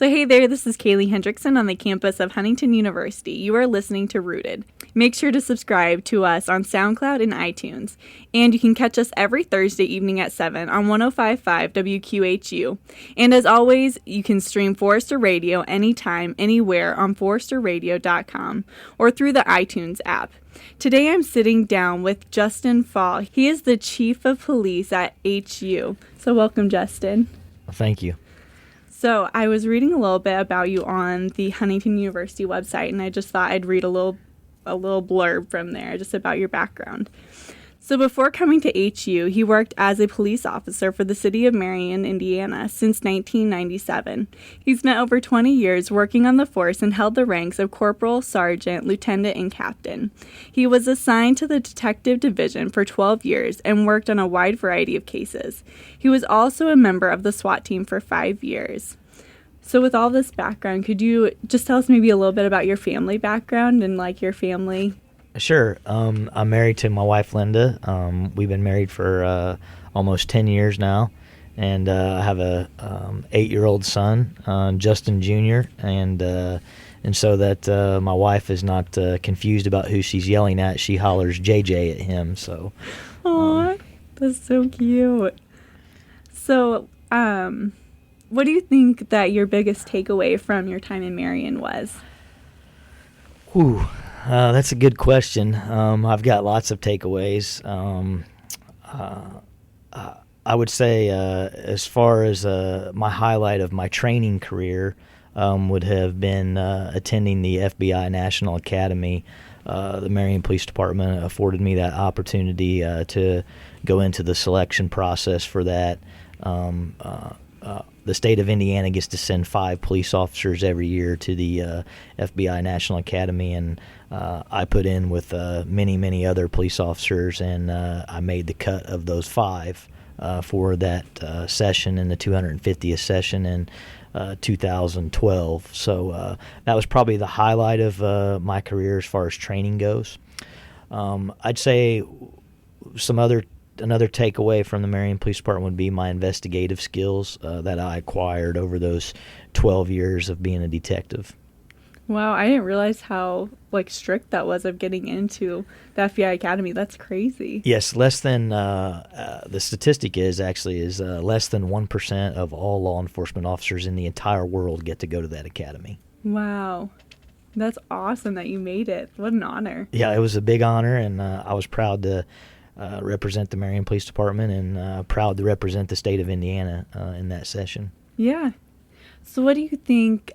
So hey there, this is Kaylea Hendrickson on the campus of Huntington University. You are listening to Rooted. Make sure to subscribe to us on SoundCloud and iTunes. And you can catch us every Thursday evening at 7 on 105.5 WQHU. And as always, you can stream Forester Radio anytime, anywhere on foresterradio.com or through the iTunes app. Today I'm sitting down with Justin Fall. He is the Chief of Police at HU. So welcome, Justin. Thank you. So I was reading a little bit about you on the Huntington University website, and I just thought I'd read a little blurb from there just about your background. So before coming to HU, he worked as a police officer for the city of Marion, Indiana, since 1997. He spent over 20 years working on the force and held the ranks of corporal, sergeant, lieutenant, and captain. He was assigned to the detective division for 12 years and worked on a wide variety of cases. He was also a member of the SWAT team for 5 years. So with all this background, could you just tell us maybe a little bit about your family background and like your family? Sure. I'm married to my wife, Linda. We've been married for almost 10 years now, and I have a 8-year-old son, Justin Jr., and so that my wife is not confused about who she's yelling at, she hollers JJ at him. So, Aw, that's so cute. So, what do you think that your biggest takeaway from your time in Marion was? Whew. That's a good question. I've got lots of takeaways. I would say as far as my highlight of my training career would have been attending the FBI National Academy. The Marion Police Department afforded me that opportunity to go into the selection process for that. The state of Indiana gets to send 5 police officers every year to the FBI National Academy, and I put in with many other police officers, and I made the cut of those 5 for that session in the 250th session in 2012. So that was probably the highlight of my career as far as training goes. I'd say another takeaway from the Marion Police Department would be my investigative skills that I acquired over those 12 years of being a detective. Wow, I didn't realize how strict that was of getting into the FBI Academy. That's crazy. Yes, less than the statistic is less than 1% of all law enforcement officers in the entire world get to go to that academy. Wow. That's awesome that you made it. What an honor. Yeah, it was a big honor, and I was proud to represent the Marion Police Department and proud to represent the state of Indiana in that session. Yeah. So what do you think,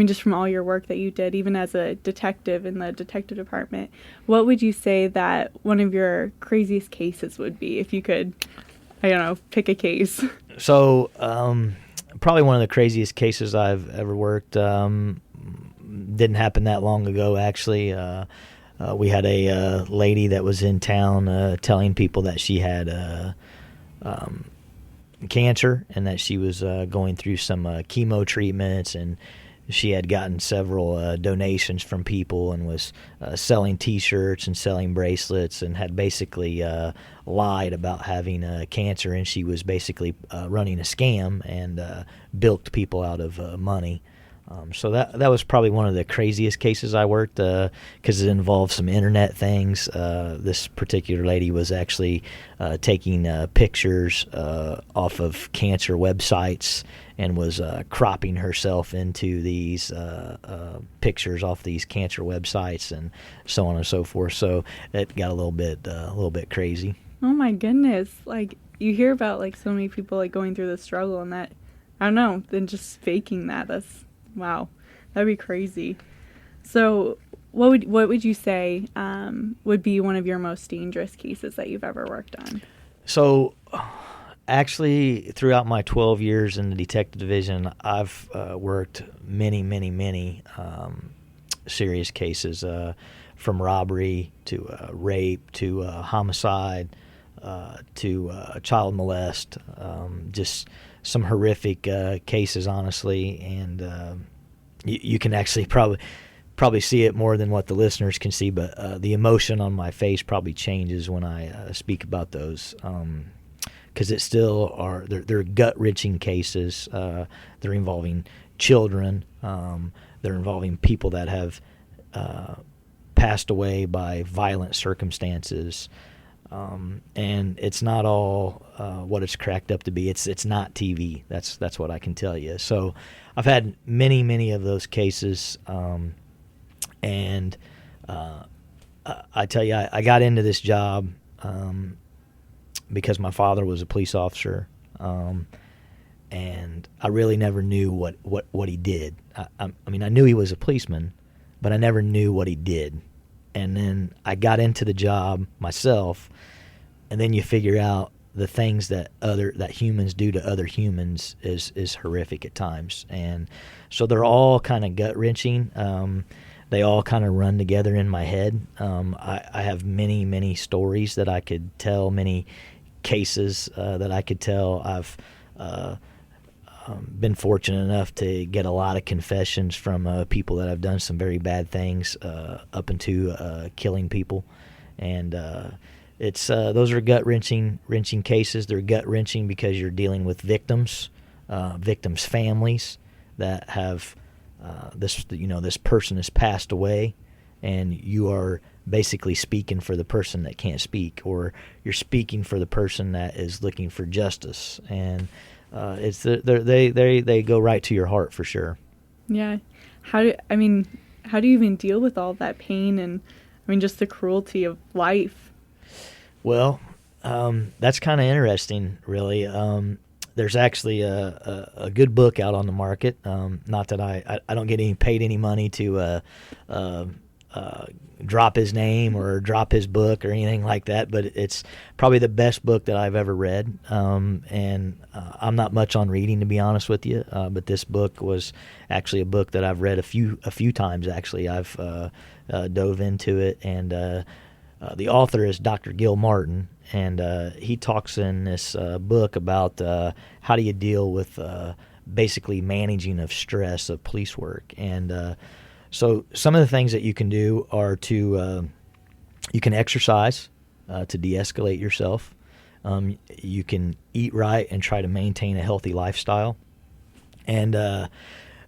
just from all your work that you did, even as a detective in the detective department, what would you say that one of your craziest cases would be if you could, pick a case? So probably one of the craziest cases I've ever worked didn't happen that long ago, actually. We had a lady that was in town telling people that she had cancer and that she was going through some chemo treatments, and she had gotten several donations from people and was selling T-shirts and selling bracelets and had basically lied about having cancer, and she was basically running a scam and bilked people out of money. So that was probably one of the craziest cases I worked because it involved some internet things. This particular lady was actually taking pictures off of cancer websites and was cropping herself into these pictures off these cancer websites and so on and so forth. So it got a little bit crazy. Oh my goodness! You hear about so many people going through the struggle, and that I don't know, then just faking that's. Wow, that'd be crazy. So what would you say would be one of your most dangerous cases that you've ever worked on? So actually, throughout my 12 years in the detective division, I've worked many serious cases, from robbery to rape to homicide to child molest, just some horrific cases, honestly, and you can actually probably see it more than what the listeners can see, but the emotion on my face probably changes when I speak about those, because it still they're gut-wrenching cases. They're involving children. They're involving people that have passed away by violent circumstances. And it's not all what it's cracked up to be. It's not TV. That's what I can tell you. So I've had many of those cases, and I tell you, I got into this job because my father was a police officer, and I really never knew what he did. I mean, I knew he was a policeman, but I never knew what he did. And then I got into the job myself, and then you figure out the things that humans do to other humans is horrific at times. And so they're all kind of gut-wrenching. They all kind of run together in my head. I have many stories that I could tell, many cases that I could tell. I've been fortunate enough to get a lot of confessions from people that have done some very bad things, up into killing people, and it's those are gut-wrenching cases. They're gut-wrenching because you're dealing with victims' families that have this person has passed away, and you are basically speaking for the person that can't speak, or you're speaking for the person that is looking for justice, and they go right to your heart for sure. Yeah. How do you even deal with all that pain and just the cruelty of life? Well, that's kind of interesting, really. There's actually a good book out on the market. Not that I don't get paid any money to drop his name or drop his book or anything like that, but it's probably the best book that I've ever read. And I'm not much on reading, to be honest with you, but this book was actually a book that I've read a few times. Actually, I've dove into it, and the author is Dr. Gil Martin, and he talks in this book about how do you deal with basically managing of stress of police work. And so some of the things that you can do are to you can exercise to de-escalate yourself. You can eat right and try to maintain a healthy lifestyle. And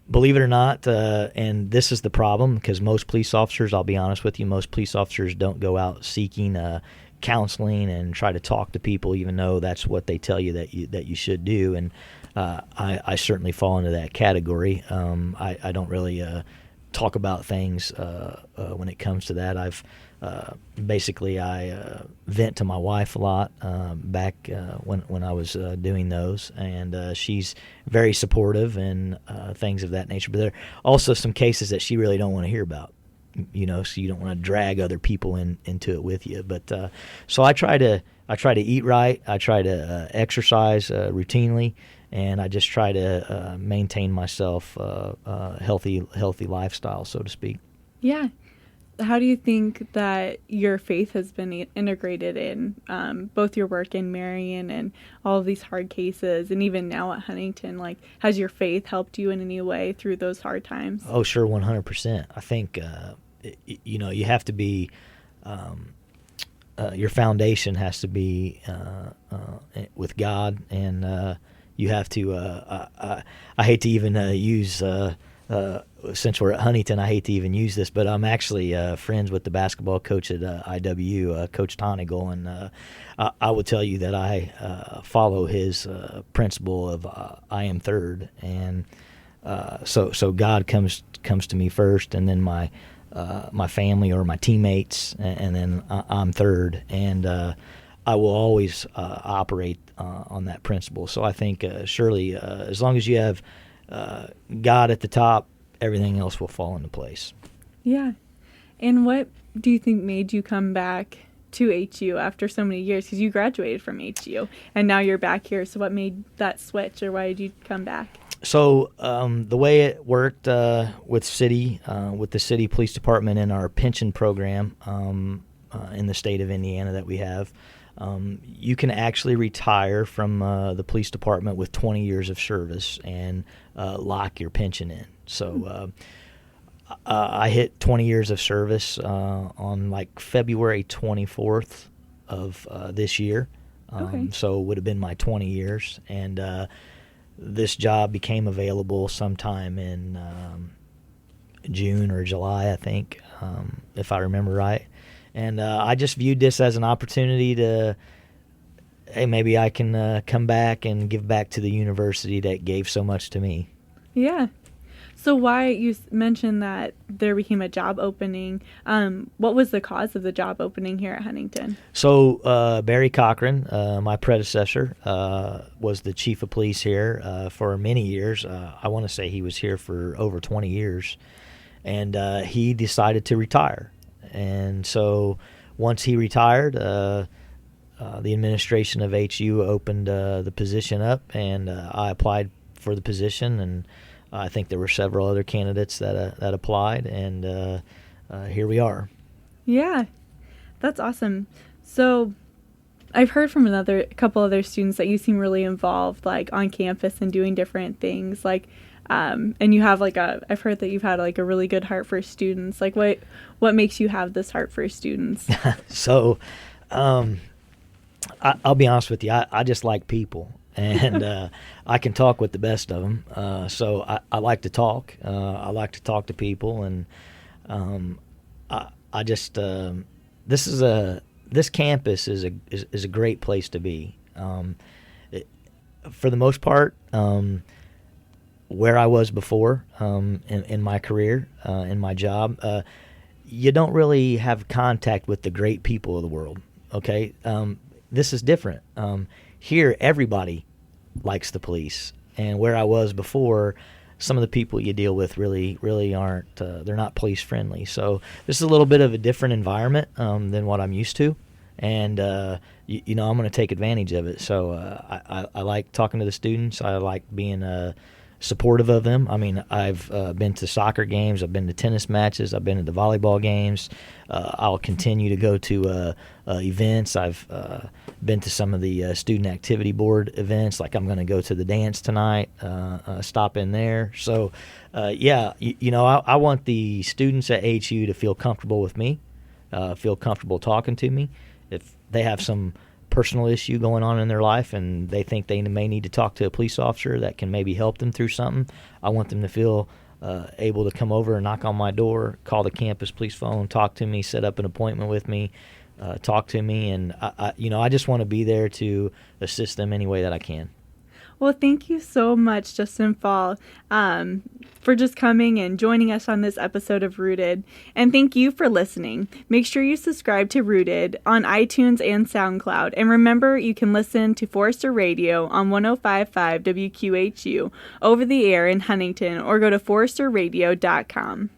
believe it or not, and this is the problem, because most police officers, I'll be honest with you, most police officers don't go out seeking counseling and try to talk to people, even though that's what they tell you that you should do. And I certainly fall into that category. I don't really talk about things when it comes to that. I've basically I vent to my wife a lot back when I was doing those, and she's very supportive and things of that nature. But there are also some cases that she really don't want to hear about, so you don't want to drag other people into it with you. But so I try to eat right. I try to exercise routinely. And I just try to maintain myself healthy lifestyle, so to speak. Yeah. How do you think that your faith has been integrated in both your work in Marion and all of these hard cases, and even now at Huntington? Like, has your faith helped you in any way through those hard times? Oh, sure, 100%. I think you have to be. Your foundation has to be with God, and you have to. I hate to even use. Since we're at Huntington, I hate to even use this, but I'm actually friends with the basketball coach at IW, Coach Tonigal, and I will tell you that I follow his principle of I am third, and so God comes to me first, and then my family or my teammates, and then I'm third, and I will always operate on that principle. So I think surely as long as you have God at the top, everything else will fall into place. Yeah. And what do you think made you come back to HU after so many years? Because you graduated from HU and now you're back here. So what made that switch, or why did you come back? So the way it worked with the city police department and our pension program in the state of Indiana that we have, you can actually retire from the police department with 20 years of service and lock your pension in. So I hit 20 years of service on like February 24th of this year. Okay. So it would have been my 20 years. And this job became available sometime in June or July, I think, if I remember right. And I just viewed this as an opportunity to, hey, maybe I can come back and give back to the university that gave so much to me. Yeah. So why you mentioned that there became a job opening? What was the cause of the job opening here at Huntington? So Barry Cochran, my predecessor, was the chief of police here for many years. I want to say he was here for over 20 years. And he decided to retire. And so once he retired, the administration of HU opened the position up, and I applied for the position, and I think there were several other candidates that applied, and here we are. Yeah, that's awesome. So I've heard from a couple other students that you seem really involved, like on campus and doing different things, like, and you have I've heard that you've had like a really good heart for students. Like, what makes you have this heart for students? So, I'll be honest with you. I just like people. And I can talk with the best of them. So I like to talk. I like to talk to people, and I just this campus is a great place to be. For the most part, where I was before in my career, in my job, you don't really have contact with the great people of the world. Okay, this is different. Here, everybody likes the police, and where I was before, some of the people you deal with really aren't. They're not police friendly. So this is a little bit of a different environment than what I'm used to, and I'm going to take advantage of it. So I like talking to the students. I like being supportive of them. I mean, I've been to soccer games. I've been to tennis matches. I've been to the volleyball games. I'll continue to go to events. I've been to some of the student activity board events. Like, I'm going to go to the dance tonight, stop in there. So, I want the students at HU to feel comfortable with me, feel comfortable talking to me. If they have some personal issue going on in their life and they think they may need to talk to a police officer that can maybe help them through something, I want them to feel able to come over and knock on my door, call the campus police phone, talk to me, set up an appointment with me, talk to me, and I just want to be there to assist them any way that I can. Well, thank you so much, Justin Fall, for just coming and joining us on this episode of Rooted. And thank you for listening. Make sure you subscribe to Rooted on iTunes and SoundCloud. And remember, you can listen to Forester Radio on 105.5 WQHU over the air in Huntington, or go to foresterradio.com.